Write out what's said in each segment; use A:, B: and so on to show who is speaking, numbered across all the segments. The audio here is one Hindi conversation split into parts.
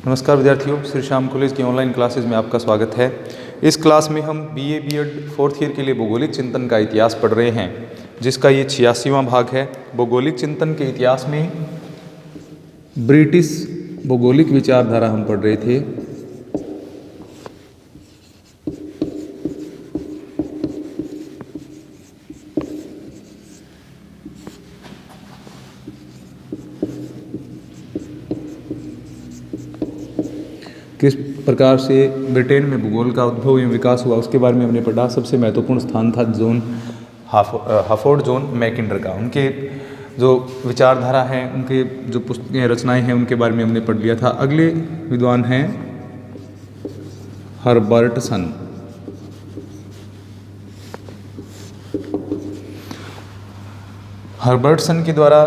A: नमस्कार विद्यार्थियों, श्री श्याम कॉलेज की ऑनलाइन क्लासेज में आपका स्वागत है। इस क्लास में हम बीए बीएड फोर्थ ईयर के लिए भौगोलिक चिंतन का इतिहास पढ़ रहे हैं, जिसका ये 86वां भाग है। भौगोलिक चिंतन के इतिहास में ब्रिटिश भौगोलिक विचारधारा हम पढ़ रहे थे। किस प्रकार से ब्रिटेन में भूगोल का उद्भव एवं विकास हुआ उसके बारे में हमने पढ़ा। सबसे महत्वपूर्ण स्थान था जॉन हाफोर्ड जॉन मैकिंडर का। उनके जो विचारधारा है, उनके जो पुस्तकें रचनाएं हैं, उनके बारे में हमने पढ़ लिया था। अगले विद्वान हैं हर्बर्टसन। हर्बर्टसन के द्वारा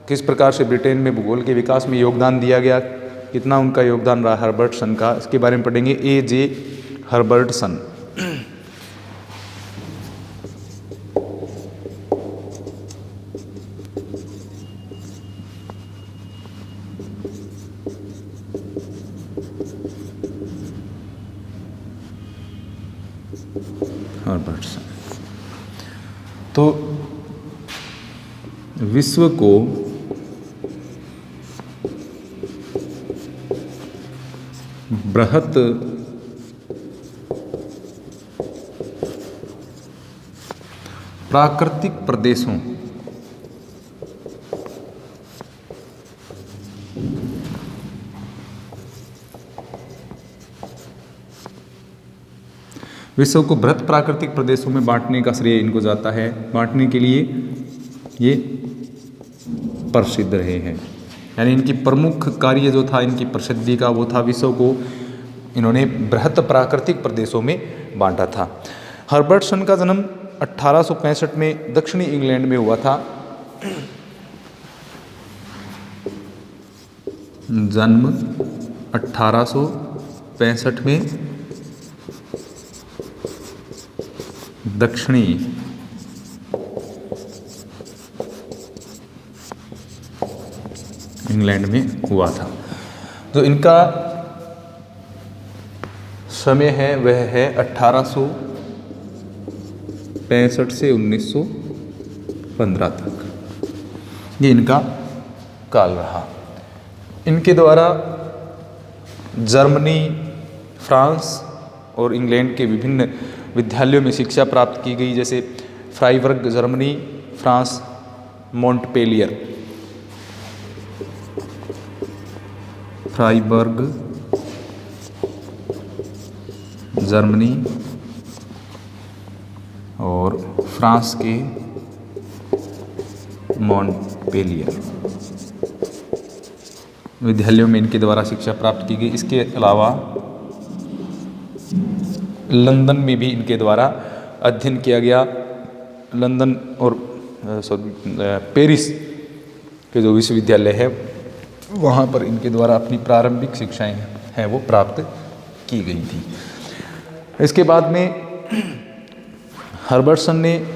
A: किस प्रकार से ब्रिटेन में भूगोल के विकास में योगदान दिया गया, कितना उनका योगदान रहा हर्बर्टसन का, इसके बारे में पढ़ेंगे। A.J. हर्बर्टसन। हर्बर्टसन तो विश्व को बृहत प्राकृतिक प्रदेशों विश्व को बृहत प्राकृतिक प्रदेशों में बांटने का श्रेय इनको जाता है। बांटने के लिए ये प्रसिद्ध रहे हैं, यानी इनकी प्रमुख कार्य जो था इनकी प्रसिद्धि का, वो था विश्व को इन्होंने बृहत प्राकृतिक प्रदेशों में बांटा था। हर्बर्टसन का जन्म 1865 में दक्षिणी इंग्लैंड में हुआ था। जन्म 1865 में दक्षिणी इंग्लैंड में हुआ था। जो इनका समय है वह है 1865 से 1915 तक, ये इनका काल रहा। इनके द्वारा जर्मनी, फ्रांस और इंग्लैंड के विभिन्न विद्यालयों में शिक्षा प्राप्त की गई, जैसे Freiburg Germany, France, Montpellier, Freiburg Germany और फ्रांस के मॉन्टपेलियर विद्यालयों में इनके द्वारा शिक्षा प्राप्त की गई। इसके अलावा लंदन में भी इनके द्वारा अध्ययन किया गया। लंदन और पेरिस के जो विश्वविद्यालय है वहाँ पर इनके द्वारा अपनी प्रारंभिक शिक्षाएं हैं वो प्राप्त की गई थी। इसके बाद में हर्बर्टसन ने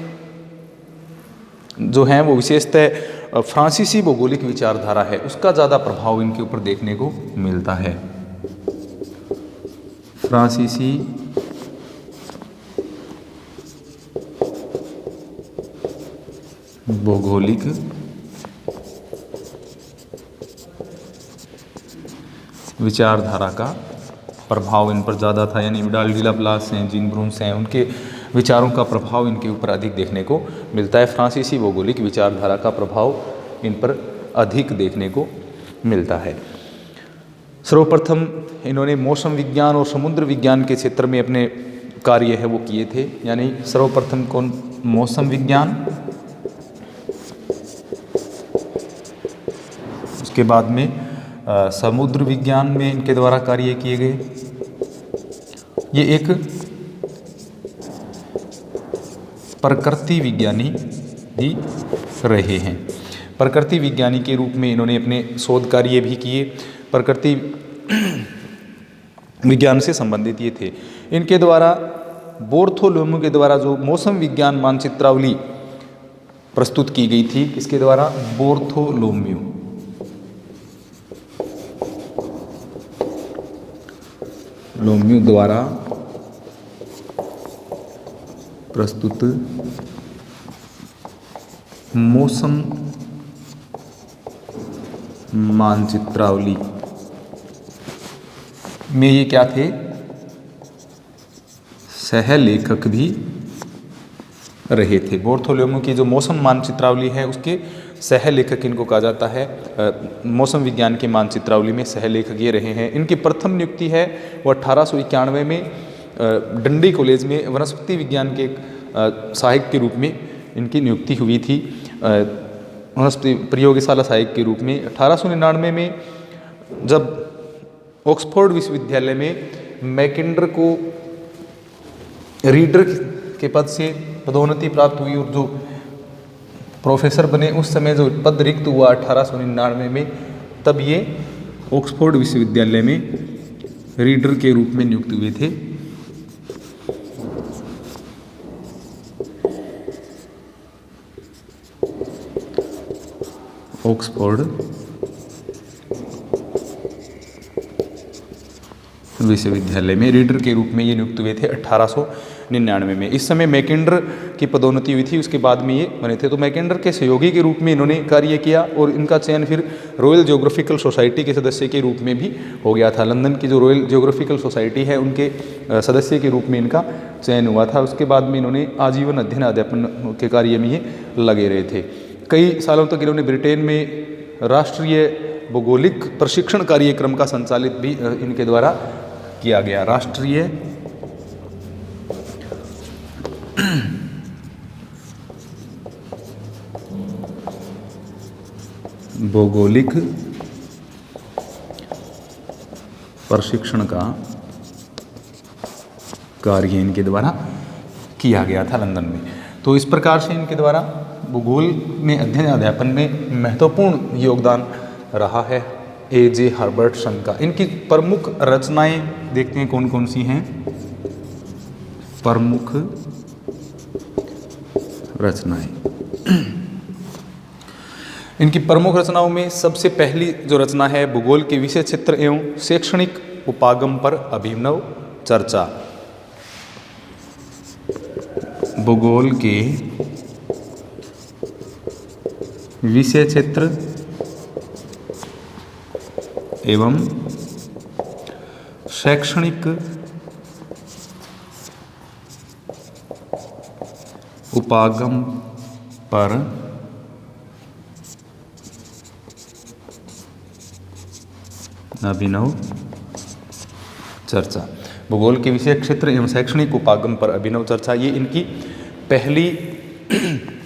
A: जो है वो विशेषतः फ्रांसीसी भौगोलिक विचारधारा है उसका ज़्यादा प्रभाव इनके ऊपर देखने को मिलता है। फ्रांसीसी भौगोलिक विचारधारा का प्रभाव इन पर ज़्यादा था, यानी विडाल डी लाप्लास हैं, जीन ब्रून्स हैं, उनके विचारों का प्रभाव इनके ऊपर अधिक देखने को मिलता है। फ्रांसीसी भौगोलिक विचारधारा का प्रभाव इन पर अधिक देखने को मिलता है। सर्वप्रथम इन्होंने मौसम विज्ञान और समुद्र विज्ञान के क्षेत्र में अपने कार्य है वो किए थे, यानी सर्वप्रथम कौन, मौसम विज्ञान, उसके बाद में समुद्र विज्ञान में इनके द्वारा कार्य किए गए। ये एक प्रकृति विज्ञानी भी रहे हैं। प्रकृति विज्ञानी के रूप में इन्होंने अपने शोध कार्य भी किए। प्रकृति विज्ञान से संबंधित ये थे। इनके द्वारा बोर्थोलोम्यू के द्वारा जो मौसम विज्ञान मानचित्रावली प्रस्तुत की गई थी, इसके द्वारा बोर्थोलोम्यू लोम्यू द्वारा प्रस्तुत मौसम मानचित्रावली में ये क्या थे, सह लेखक भी रहे थे। बार्थोलोम्यू की जो मौसम मानचित्रावली है उसके सह लेखक इनको कहा जाता है। मौसम विज्ञान की मानचित्रावली में सह लेखक ये रहे हैं। इनकी प्रथम नियुक्ति है वो 1891 में डंडी कॉलेज में वनस्पति विज्ञान के सहायक के रूप में इनकी नियुक्ति हुई थी, वनस्पति प्रयोगशाला सहायक के रूप में। 1899 में जब ऑक्सफोर्ड विश्वविद्यालय में मैकेंडर को रीडर के पद से पदोन्नति प्राप्त हुई और जो प्रोफेसर बने, उस समय जो पद रिक्त हुआ 1899 में, तब ये ऑक्सफोर्ड विश्वविद्यालय में रीडर के रूप में नियुक्त हुए थे। ऑक्सफोर्ड विश्वविद्यालय में रीडर के रूप में ये नियुक्त हुए थे 1899 में। इस समय मैकेंडर की पदोन्नति हुई थी, उसके बाद में ये बने थे। तो मैकेंडर के सहयोगी के रूप में इन्होंने कार्य किया और इनका चयन फिर रॉयल ज्योग्राफिकल सोसाइटी के सदस्य के रूप में भी हो गया था। लंदन की जो रॉयल ज्योग्राफिकल सोसाइटी है उनके सदस्य के रूप में इनका चयन हुआ था। उसके बाद में इन्होंने आजीवन अध्ययन अध्यापन के कार्य में ये लगे रहे थे। कई सालों तक इन्होंने ब्रिटेन में राष्ट्रीय भौगोलिक प्रशिक्षण कार्यक्रम का संचालित भी इनके द्वारा किया गया। राष्ट्रीय भौगोलिक प्रशिक्षण का कार्य इनके द्वारा किया गया था लंदन में। तो इस प्रकार से इनके द्वारा भूगोल में अध्ययन अध्यापन में महत्वपूर्ण योगदान रहा है A.J. हर्बर्टसन का। इनकी प्रमुख रचनाएं देखते हैं कौन कौन सी हैं। प्रमुख रचनाएं, इनकी प्रमुख रचनाओं में सबसे पहली जो रचना है, भूगोल के विषय क्षेत्र एवं शैक्षणिक उपागम पर अभिनव चर्चा। भूगोल के विषय क्षेत्र एवं शैक्षणिक उपागम पर अभिनव चर्चा। भूगोल के विषय क्षेत्र एवं शैक्षणिक उपागम पर अभिनव चर्चा, ये इनकी पहली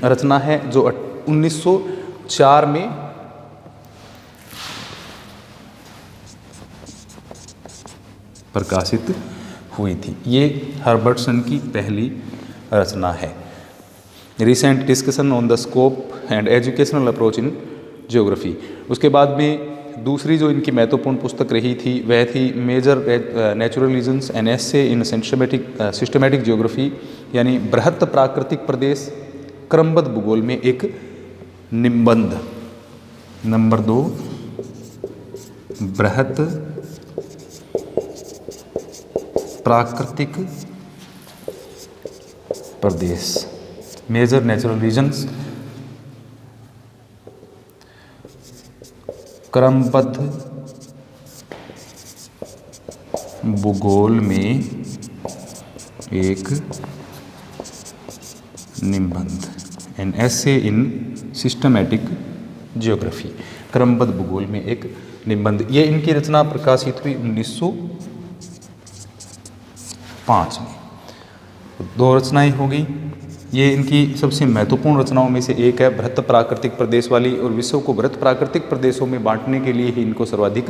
A: रचना है जो 1904 में प्रकाशित हुई थी। ये हर्बर्टसन की पहली रचना है। Recent discussion on the scope and educational approach in geography. उसके बाद में दूसरी जो इनकी महत्वपूर्ण पुस्तक रही थी वह थी major natural regions an essay in systematic geography, यानी बृहत प्राकृतिक प्रदेश क्रमबद्ध भूगोल में एक निबंध। नंबर 2, बृहत प्राकृतिक प्रदेश, मेजर नेचुरल रीजन्स, क्रमबद्ध भूगोल में एक निबंध। एन एसे इन सिस्टमैटिक ज्योग्राफी, क्रमबद्ध भूगोल में एक निबंध। ये इनकी रचना प्रकाशित हुई 1905 में। दो रचनाएं हो गई। ये इनकी सबसे महत्वपूर्ण रचनाओं में से एक है, बृहत प्राकृतिक प्रदेश वाली, और विश्व को बृहत प्राकृतिक प्रदेशों में बांटने के लिए ही इनको सर्वाधिक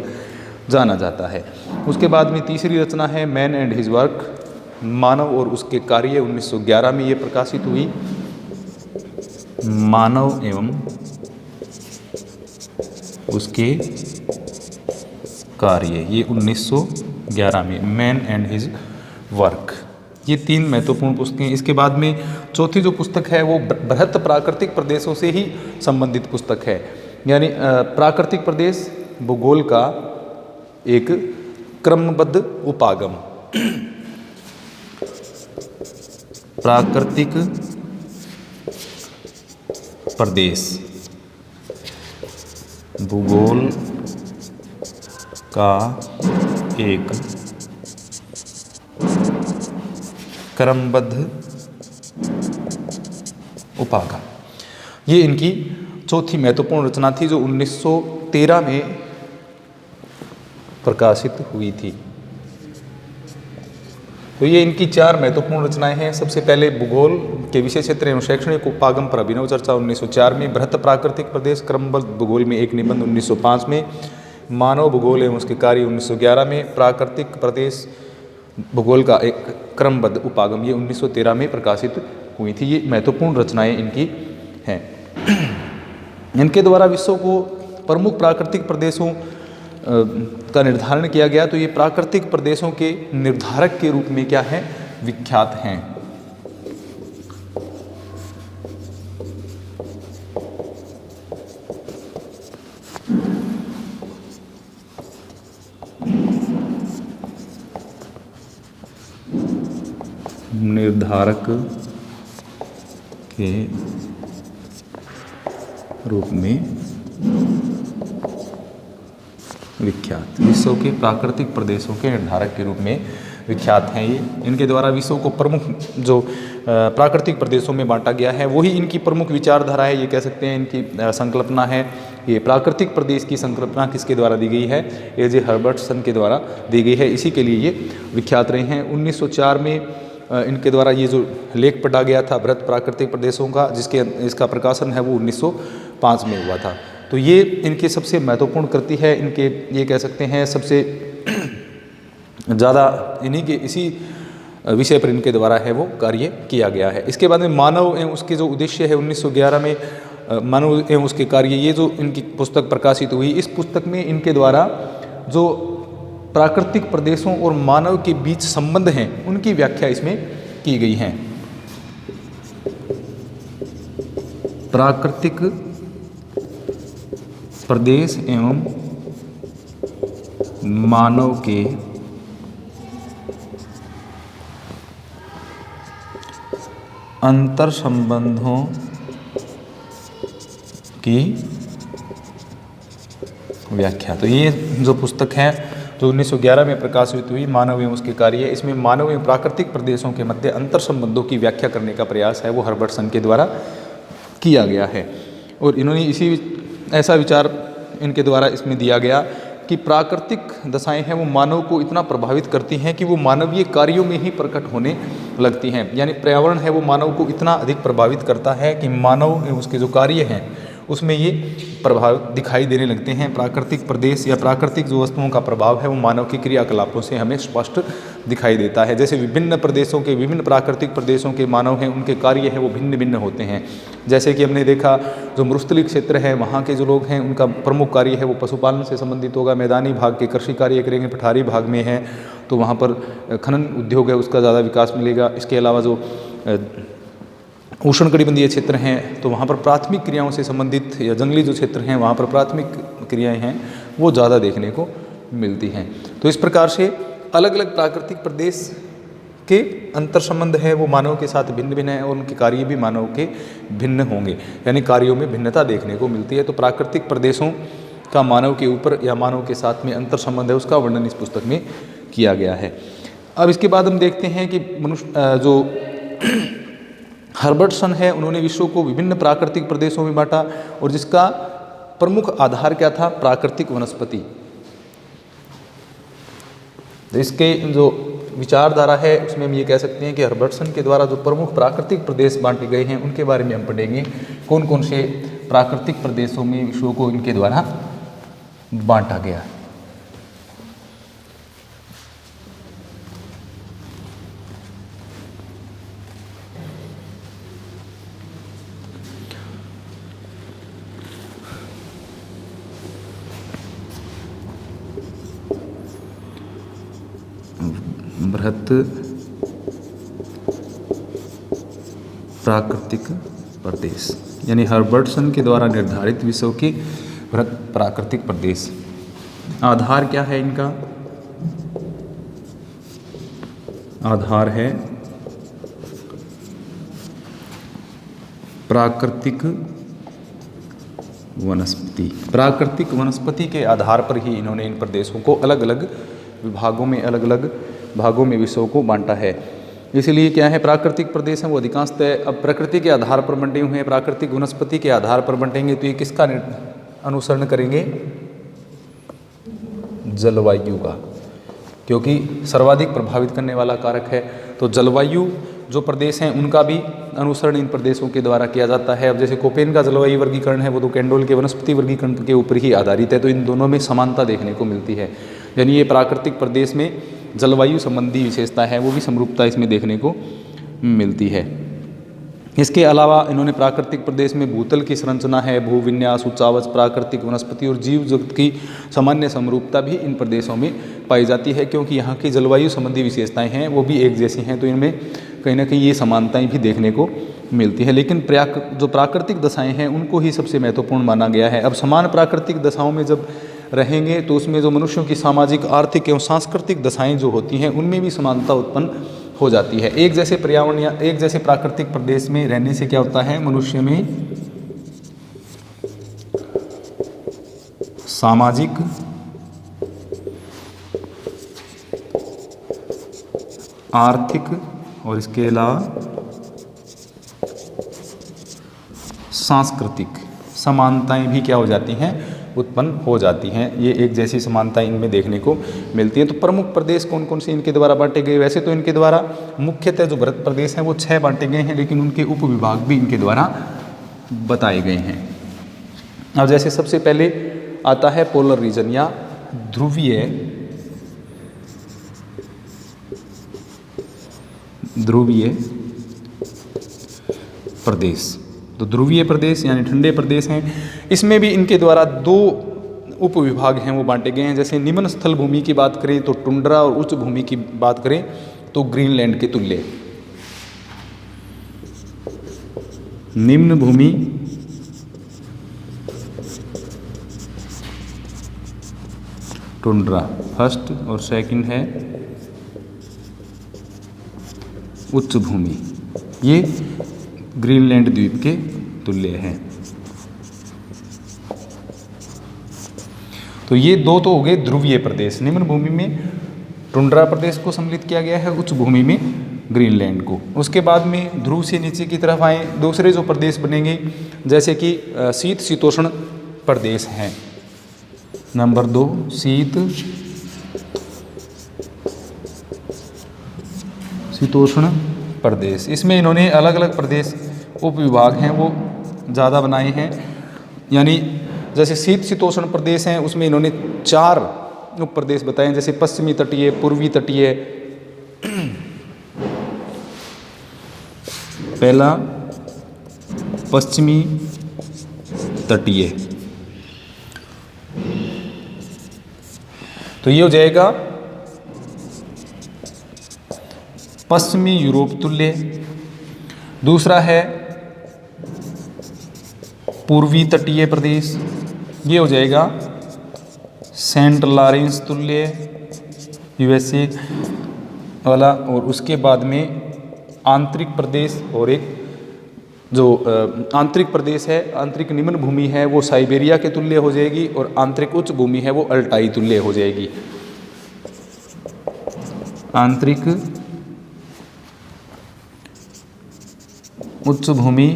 A: जाना जाता है। उसके बाद में तीसरी रचना है मैन एंड हिज वर्क, मानव और उसके कार्य। 1911 में ये प्रकाशित हुई। मानव एवं उसके कार्य, ये 1911 में, मैन एंड हिज वर्क। ये तीन महत्वपूर्ण पुस्तकें। इसके बाद में चौथी जो पुस्तक है वो बृहत प्राकृतिक प्रदेशों से ही संबंधित पुस्तक है, यानी प्राकृतिक प्रदेश भूगोल का एक क्रमबद्ध उपागम। प्राकृतिक प्रदेश भूगोल का एक क्रमबद्ध उपागम। ये इनकी चौथी महत्वपूर्ण रचना थी जो 1913 में प्रकाशित हुई थी। तो ये इनकी चार महत्वपूर्ण रचनाएं हैं। सबसे पहले भूगोल के विषय क्षेत्र एवं शैक्षणिक उपागम पर अभिनव चर्चा 1904 में, बृहत प्राकृतिक प्रदेश क्रमबद्ध भूगोल में एक निबंध 1905 में, मानव भूगोल एवं उसके कार्य 1911 में, प्राकृतिक प्रदेश भूगोल का एक क्रमबद्ध उपागम ये 1913 में प्रकाशित हुई थी। ये महत्वपूर्ण रचनाएं इनकी हैं। इनके द्वारा विश्व को प्रमुख प्राकृतिक प्रदेशों का निर्धारण किया गया। तो ये प्राकृतिक प्रदेशों के निर्धारक के रूप में क्या है, विख्यात हैं। निर्धारक के रूप में विख्यात, विश्व के प्राकृतिक प्रदेशों के निर्धारक के रूप में विख्यात हैं। ये इनके द्वारा विश्व को प्रमुख जो प्राकृतिक प्रदेशों में बांटा गया है वही इनकी प्रमुख विचारधारा है, ये कह सकते हैं इनकी संकल्पना है। ये प्राकृतिक प्रदेश की संकल्पना किसके द्वारा दी गई है, ए.जे. हर्बर्टसन के द्वारा दी गई है। इसी के लिए ये विख्यात रहे हैं। 1904 में इनके द्वारा ये जो लेख पढ़ा गया था बृहत प्राकृतिक प्रदेशों का, इसका प्रकाशन है वो 1905 में हुआ था। तो ये इनकी सबसे महत्वपूर्ण कृति है। इनके ये कह सकते हैं सबसे ज़्यादा इन्हीं के इसी विषय पर इनके द्वारा है वो कार्य किया गया है। इसके बाद में मानव एवं उसके जो उद्देश्य है 1911 में मानव एवं उसके कार्य, ये जो इनकी पुस्तक प्रकाशित हुई, इस पुस्तक में इनके द्वारा जो प्राकृतिक प्रदेशों और मानव के बीच संबंध हैं उनकी व्याख्या इसमें की गई है। प्राकृतिक प्रदेश एवं मानव के अंतर संबंधों की व्याख्या। तो ये जो पुस्तक है जो 1911 में प्रकाशित हुई, मानव एवं उसके कार्य, इसमें मानव एवं प्राकृतिक प्रदेशों के मध्य अंतर संबंधों की व्याख्या करने का प्रयास है वो हर्बर्टसन के द्वारा किया गया है। और इन्होंने ऐसा विचार इनके द्वारा इसमें दिया गया कि प्राकृतिक दशाएं हैं वो मानव को इतना प्रभावित करती हैं कि वो मानवीय कार्यों में ही प्रकट होने लगती हैं। यानी पर्यावरण है वो मानव को इतना अधिक प्रभावित करता है कि मानव एवं उसके जो कार्य हैं उसमें ये प्रभाव दिखाई देने लगते हैं। प्राकृतिक प्रदेश या प्राकृतिक जो वस्तुओं का प्रभाव है वो मानव के क्रियाकलापों से हमें स्पष्ट दिखाई देता है। जैसे विभिन्न प्रदेशों के, विभिन्न प्राकृतिक प्रदेशों के मानव हैं उनके कार्य हैं वो भिन्न भिन्न होते हैं। जैसे कि हमने देखा जो मरुस्थलीय क्षेत्र है वहाँ के जो लोग हैं उनका प्रमुख कार्य है वो पशुपालन से संबंधित होगा। मैदानी भाग के कृषि कार्य करेंगे। पठारी भाग में है तो वहाँ पर खनन उद्योग है उसका ज़्यादा विकास मिलेगा। इसके अलावा जो उष्णकटिबंधीय क्षेत्र हैं तो वहाँ पर प्राथमिक क्रियाओं से संबंधित, या जंगली जो क्षेत्र हैं वहाँ पर प्राथमिक क्रियाएं हैं वो ज़्यादा देखने को मिलती हैं। तो इस प्रकार से अलग अलग प्राकृतिक प्रदेश के अंतर संबंध है वो मानव के साथ भिन्न भिन्न है और उनके कार्य भी मानव के भिन्न होंगे, यानी कार्यों में भिन्नता देखने को मिलती है। तो प्राकृतिक प्रदेशों का मानव के ऊपर या मानव के साथ में अंतर संबंध है उसका वर्णन इस पुस्तक में किया गया है। अब इसके बाद हम देखते हैं कि मनुष्य जो हर्बर्टसन है उन्होंने विश्व को विभिन्न प्राकृतिक प्रदेशों में बांटा और जिसका प्रमुख आधार क्या था, प्राकृतिक वनस्पति। तो इसके जो विचारधारा है उसमें हम ये कह सकते हैं कि हर्बर्टसन के द्वारा जो प्रमुख प्राकृतिक प्रदेश बांटे गए हैं उनके बारे में हम पढ़ेंगे। कौन कौन से प्राकृतिक प्रदेशों में विश्व को इनके द्वारा बांटा गया। बृहत प्राकृतिक प्रदेश यानी हर्बर्टसन के द्वारा निर्धारित विश्व के बृहत प्राकृतिक प्रदेश। आधार क्या है इनका, आधार है प्राकृतिक वनस्पति। प्राकृतिक वनस्पति के आधार पर ही इन्होंने इन प्रदेशों को अलग अलग विभागों में, अलग अलग भागों में विषयों को बांटा है। इसलिए क्या है, प्राकृतिक प्रदेश हैं वो अधिकांशतः अब प्रकृति के आधार पर बंटे हुए हैं। प्राकृतिक वनस्पति के आधार पर बंटेंगे तो ये किसका अनुसरण करेंगे? जलवायु का, क्योंकि सर्वाधिक प्रभावित करने वाला कारक है। तो जलवायु जो प्रदेश हैं उनका भी अनुसरण इन प्रदेशों के द्वारा किया जाता है। अब जैसे कोपेन का जलवायु वर्गीकरण है वो तो कैंडोल के वनस्पति वर्गीकरण के ऊपर ही आधारित है, तो इन दोनों में समानता देखने को मिलती है। यानी ये प्राकृतिक प्रदेश में जलवायु संबंधी विशेषता है वो भी समरूपता इसमें देखने को मिलती है। इसके अलावा इन्होंने प्राकृतिक प्रदेश में भूतल की संरचना है, भूविन्यास, उच्चावच, प्राकृतिक वनस्पति और जीव जगत की सामान्य समरूपता भी इन प्रदेशों में पाई जाती है, क्योंकि यहाँ की जलवायु संबंधी विशेषताएं हैं वो भी एक जैसी हैं, तो इनमें कहीं ना कहीं ये समानताएं भी देखने को मिलती है। लेकिन जो प्राकृतिक दशाएं हैं उनको ही सबसे महत्वपूर्ण माना गया है। अब समान प्राकृतिक दशाओं में जब रहेंगे तो उसमें जो मनुष्यों की सामाजिक, आर्थिक एवं सांस्कृतिक दशाएं जो होती हैं उनमें भी समानता उत्पन्न हो जाती है। एक जैसे पर्यावरण या एक जैसे प्राकृतिक प्रदेश में रहने से क्या होता है, मनुष्य में सामाजिक, आर्थिक और इसके अलावा सांस्कृतिक समानताएं भी क्या हो जाती हैं, उत्पन्न हो जाती हैं। ये एक जैसी समानता इनमें देखने को मिलती है। तो प्रमुख प्रदेश कौन कौन से इनके द्वारा बांटे गए? वैसे तो इनके द्वारा मुख्यतः जो भारत प्रदेश हैं वो 6 बांटे गए हैं, लेकिन उनके उपविभाग भी इनके द्वारा बताए गए हैं। अब जैसे सबसे पहले आता है पोलर रीजन या ध्रुवीय प्रदेश। तो ध्रुवीय प्रदेश यानी ठंडे प्रदेश हैं। इसमें भी इनके द्वारा 2 उपविभाग हैं वो बांटे गए हैं। जैसे निम्न स्थल भूमि की बात करें तो टुंड्रा, और उच्च भूमि की बात करें तो ग्रीनलैंड के तुल्य। निम्न भूमि टुंड्रा फर्स्ट और सेकंड है उच्च भूमि, ये ग्रीनलैंड द्वीप के तुल्य हैं। तो ये 2 तो हो गए ध्रुवीय प्रदेश। निम्न भूमि में टुंड्रा प्रदेश को सम्मिलित किया गया है, उच्च भूमि में ग्रीनलैंड को। उसके बाद में ध्रुव से नीचे की तरफ आए दूसरे जो प्रदेश बनेंगे, जैसे कि शीत शीतोष्ण प्रदेश हैं। नंबर 2 शीत शीतोष्ण प्रदेश। इसमें इन्होंने अलग अलग प्रदेश उपविभाग हैं वो ज़्यादा बनाए हैं। यानी जैसे शीत शीतोष्ण प्रदेश हैं उसमें इन्होंने 4 उप प्रदेश बताए, जैसे पश्चिमी तटीय, पूर्वी तटीय, पहला पश्चिमी तटीय, तो ये हो जाएगा पश्चिमी यूरोप तुल्य। दूसरा है पूर्वी तटीय प्रदेश, ये हो जाएगा सेंट लॉरेंस तुल्य यूएसए वाला। और उसके बाद में आंतरिक प्रदेश, और एक जो आंतरिक प्रदेश है, आंतरिक निम्न भूमि है वो साइबेरिया के तुल्य हो जाएगी, और आंतरिक उच्च भूमि है वो अल्टाई तुल्य हो जाएगी। आंतरिक उच्च भूमि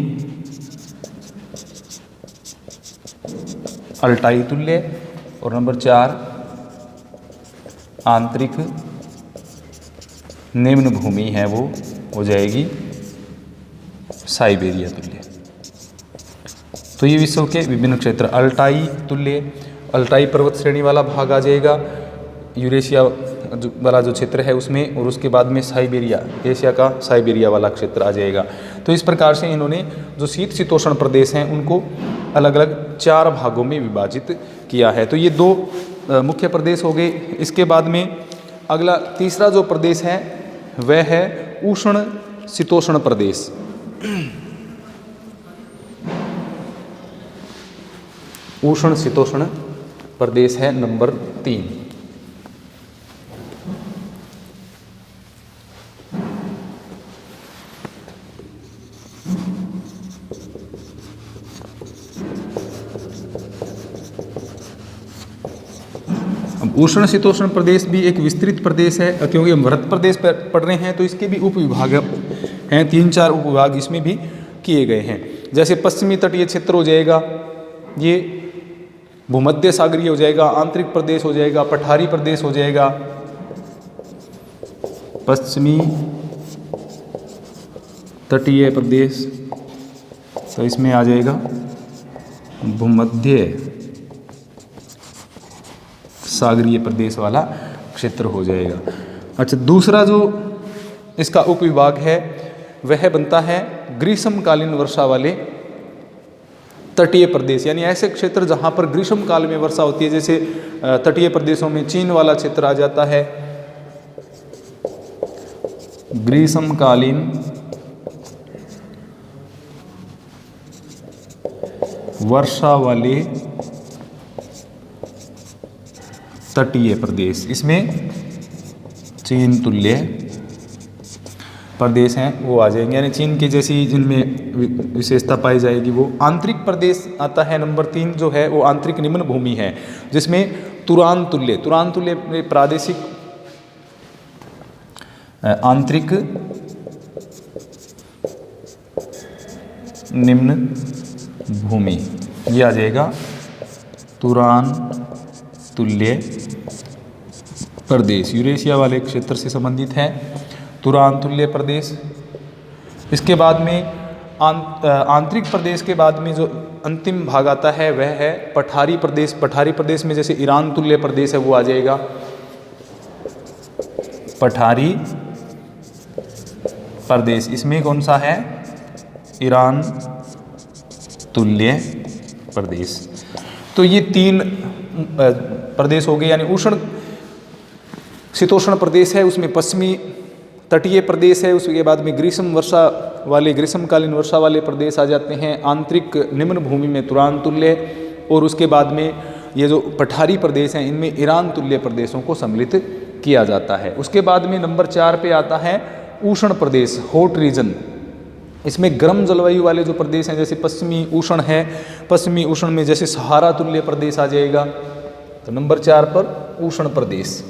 A: अल्टाई तुल्य, और नंबर 4 आंतरिक निम्न भूमि है वो हो जाएगी साइबेरिया तुल्य। तो ये विश्व के विभिन्न क्षेत्र अल्टाई तुल्य, अल्टाई पर्वत श्रेणी वाला भाग आ जाएगा यूरेशिया वाला जो क्षेत्र है उसमें, और उसके बाद में साइबेरिया, एशिया का साइबेरिया वाला क्षेत्र आ जाएगा। तो इस प्रकार से इन्होंने जो शीत शीतोष्ण प्रदेश हैं उनको अलग अलग 4 भागों में विभाजित किया है। तो ये 2 मुख्य प्रदेश हो गए। इसके बाद में अगला तीसरा जो प्रदेश है वह है उष्ण शीतोष्ण प्रदेश। उष्ण शीतोष्ण प्रदेश है नंबर 3। अब उष्ण शीतोष्ण प्रदेश भी एक विस्तृत प्रदेश है, क्योंकि हम भरत प्रदेश पर पढ़ रहे हैं तो इसके भी उपविभाग हैं, 3-4 उपविभाग इसमें भी किए गए हैं। जैसे पश्चिमी तटीय क्षेत्र हो जाएगा, ये भूमध्य सागरीय हो जाएगा, आंतरिक प्रदेश हो जाएगा, पठारी प्रदेश हो जाएगा, पश्चिमी तटीय प्रदेश, तो इसमें आ जाएगा भूमध्य सागरीय प्रदेश वाला क्षेत्र हो जाएगा। अच्छा, दूसरा जो इसका उपविभाग है वह बनता है ग्रीष्मकालीन वर्षा वाले तटीय प्रदेश, यानी ऐसे क्षेत्र जहाँ पर ग्रीष्म काल में वर्षा होती है। जैसे तटीय प्रदेशों में चीन वाला क्षेत्र आ जाता है, ग्रीष्मकालीन वर्षा वाले तटीय प्रदेश, इसमें चीन तुल्य प्रदेश हैं वो आ जाएंगे, यानी चीन की जैसी जिनमें विशेषता पाई जाएगी वो। आंतरिक प्रदेश आता है नंबर 3 जो है वो आंतरिक निम्न भूमि है, जिसमें तुरान तुल्य प्रादेशिक आंतरिक निम्न भूमि, ये आ जाएगा तुरान तुल्य प्रदेश, यूरेशिया वाले क्षेत्र से संबंधित है तुरान तुल्य प्रदेश। इसके बाद में आंतरिक प्रदेश के बाद में जो अंतिम भाग आता है वह है पठारी प्रदेश। पठारी प्रदेश में जैसे ईरान तुल्य प्रदेश है वो आ जाएगा, पठारी प्रदेश, इसमें कौन सा है, ईरान तुल्य प्रदेश। तो ये 3 प्रदेश हो गए, यानी उष्ण शीतोष्ण प्रदेश है, उसमें पश्चिमी तटीय प्रदेश है, उसके बाद में ग्रीष्मकालीन वर्षा वाले प्रदेश आ जाते हैं, आंतरिक निम्न भूमि में तुरान तुल्य, और उसके बाद में ये जो पठारी प्रदेश हैं इनमें ईरान तुल्य प्रदेशों को सम्मिलित किया जाता है। उसके बाद में नंबर 4 पे आता है उष्ण प्रदेश, हॉट रीजन। इसमें गर्म जलवायु वाले जो प्रदेश हैं, जैसे पश्चिमी उष्ण है, पश्चिमी उष्ण में जैसे सहारा तुल्य प्रदेश आ जाएगा। तो नंबर 4 पर उष्ण प्रदेश।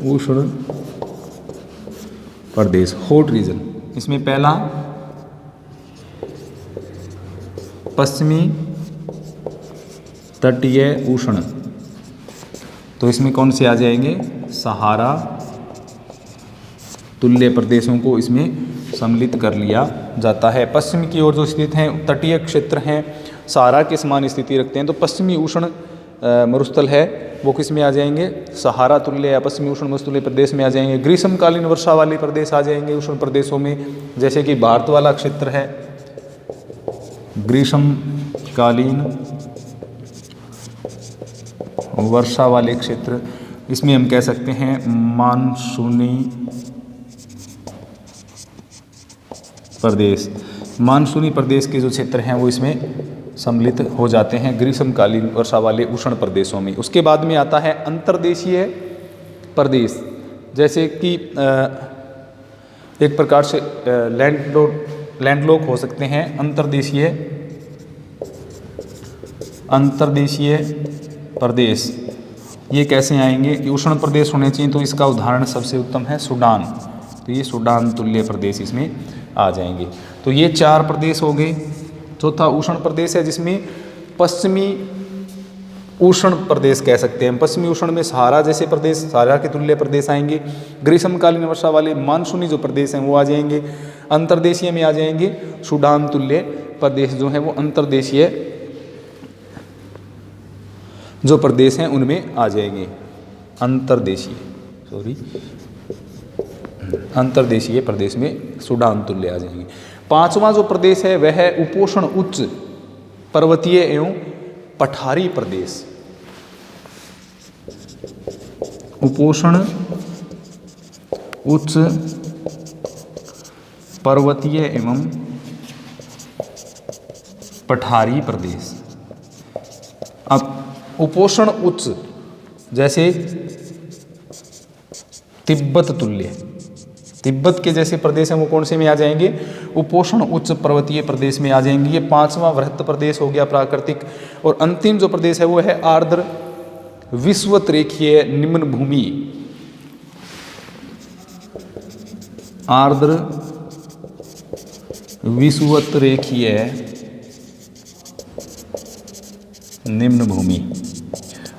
A: उष्ण प्रदेश, हॉट रीजन, इसमें पहला पश्चिमी तटीय उष्ण, तो इसमें कौन से आ जाएंगे, सहारा तुल्य प्रदेशों को इसमें सम्मिलित कर लिया जाता है। पश्चिम की ओर जो स्थित हैं तटीय क्षेत्र हैं, सहारा के समान स्थिति रखते हैं, तो पश्चिमी उष्ण मरुस्थल है वो किस में आ जाएंगे, सहारा तुल्य या पश्चिमी उष्ण मरुस्थलीय प्रदेश में आ जाएंगे। ग्रीष्मकालीन वर्षा वाले प्रदेश आ जाएंगे उष्ण प्रदेशों में, जैसे कि भारत वाला क्षेत्र है ग्रीष्मकालीन वर्षा वाले क्षेत्र, इसमें हम कह सकते हैं मानसूनी प्रदेश। मानसूनी प्रदेश के जो क्षेत्र हैं वो इसमें सम्मिलित हो जाते हैं ग्रीष्मकालीन वर्षा वाले उष्ण प्रदेशों में। उसके बाद में आता है अंतर्देशीय प्रदेश, जैसे कि एक प्रकार से लैंडलॉक हो सकते हैं। अंतर्देशीय प्रदेश ये कैसे आएंगे, उष्ण प्रदेश होने चाहिए, तो इसका उदाहरण सबसे उत्तम है सूडान, तो ये सूडान तुल्य प्रदेश इसमें आ जाएंगे। तो ये 4 प्रदेश हो गए। चौथा उष्ण प्रदेश है, जिसमें पश्चिमी उष्ण प्रदेश कह सकते हैं। पश्चिमी उष्ण में सहारा जैसे प्रदेश, सहारा के तुल्य प्रदेश आएंगे। ग्रीष्मकालीन वर्षा वाले मानसूनी जो प्रदेश हैं वो आ जाएंगे। अंतर्देशीय में आ जाएंगे सूडान तुल्य प्रदेश जो है वो अंतर्देशीय जो प्रदेश हैं उनमें आ जाएंगे। अंतर्देशीय प्रदेश में सूडान तुल्य आ जाएंगे। 5वां जो प्रदेश है वह है उपोष्ण उच्च पर्वतीय एवं पठारी प्रदेश। उपोष्ण उच्च पर्वतीय एवं पठारी प्रदेश। अब उपोष्ण उच्च जैसे तिब्बत तुल्य, तिब्बत के जैसे प्रदेश हैं वो कौन से में आ जाएंगे, उपोष्ण उच्च पर्वतीय प्रदेश में आ जाएंगे। ये 5वां वृहत प्रदेश हो गया प्राकृतिक। और अंतिम जो प्रदेश है वो है आर्द्र विषुवत रेखीय निम्न भूमि, आर्द्र विषुवत रेखीय निम्न भूमि।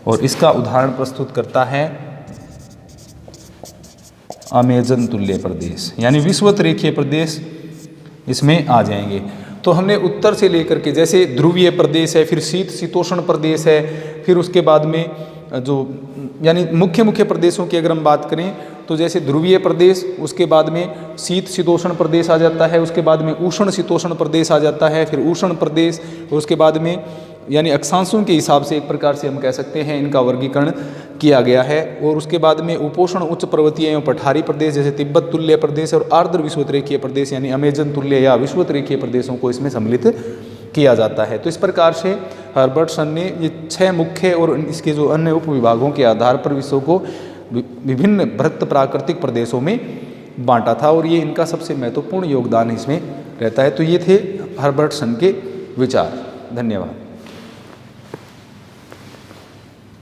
A: और इसका उदाहरण प्रस्तुत करता है अमेजन तुल्य प्रदेश, यानी विषुवत रेखीय प्रदेश इसमें आ जाएंगे। तो हमने उत्तर से लेकर के, जैसे ध्रुवीय प्रदेश है, फिर शीतोष्ण प्रदेश है, फिर उसके बाद में जो यानी मुख्य प्रदेशों की अगर हम बात करें तो जैसे ध्रुवीय प्रदेश, उसके बाद में शीतोष्ण प्रदेश आ जाता है, उसके बाद में उष्ण शीतोष्ण प्रदेश आ जाता है, फिर उष्ण प्रदेश, और उसके बाद में यानी अक्षांशों के हिसाब से एक प्रकार से हम कह सकते हैं इनका वर्गीकरण किया गया है। और उसके बाद में उपोष्ण उच्च पर्वतीय एवं पठारी प्रदेश जैसे तिब्बत तुल्य प्रदेश और आर्द्र विषुवत रेखीय प्रदेश यानी अमेजन तुल्य या विषुवत रेखीय प्रदेशों को इसमें सम्मिलित किया जाता है। तो इस प्रकार से हर्बर्टसन ने ये 6 मुख्य और इसके जो अन्य उपविभागों के आधार पर विश्व को विभिन्न वृहत प्राकृतिक प्रदेशों में बांटा था, और ये इनका सबसे महत्वपूर्ण योगदान इसमें रहता है। तो ये थे हर्बर्टसन के विचार। धन्यवाद।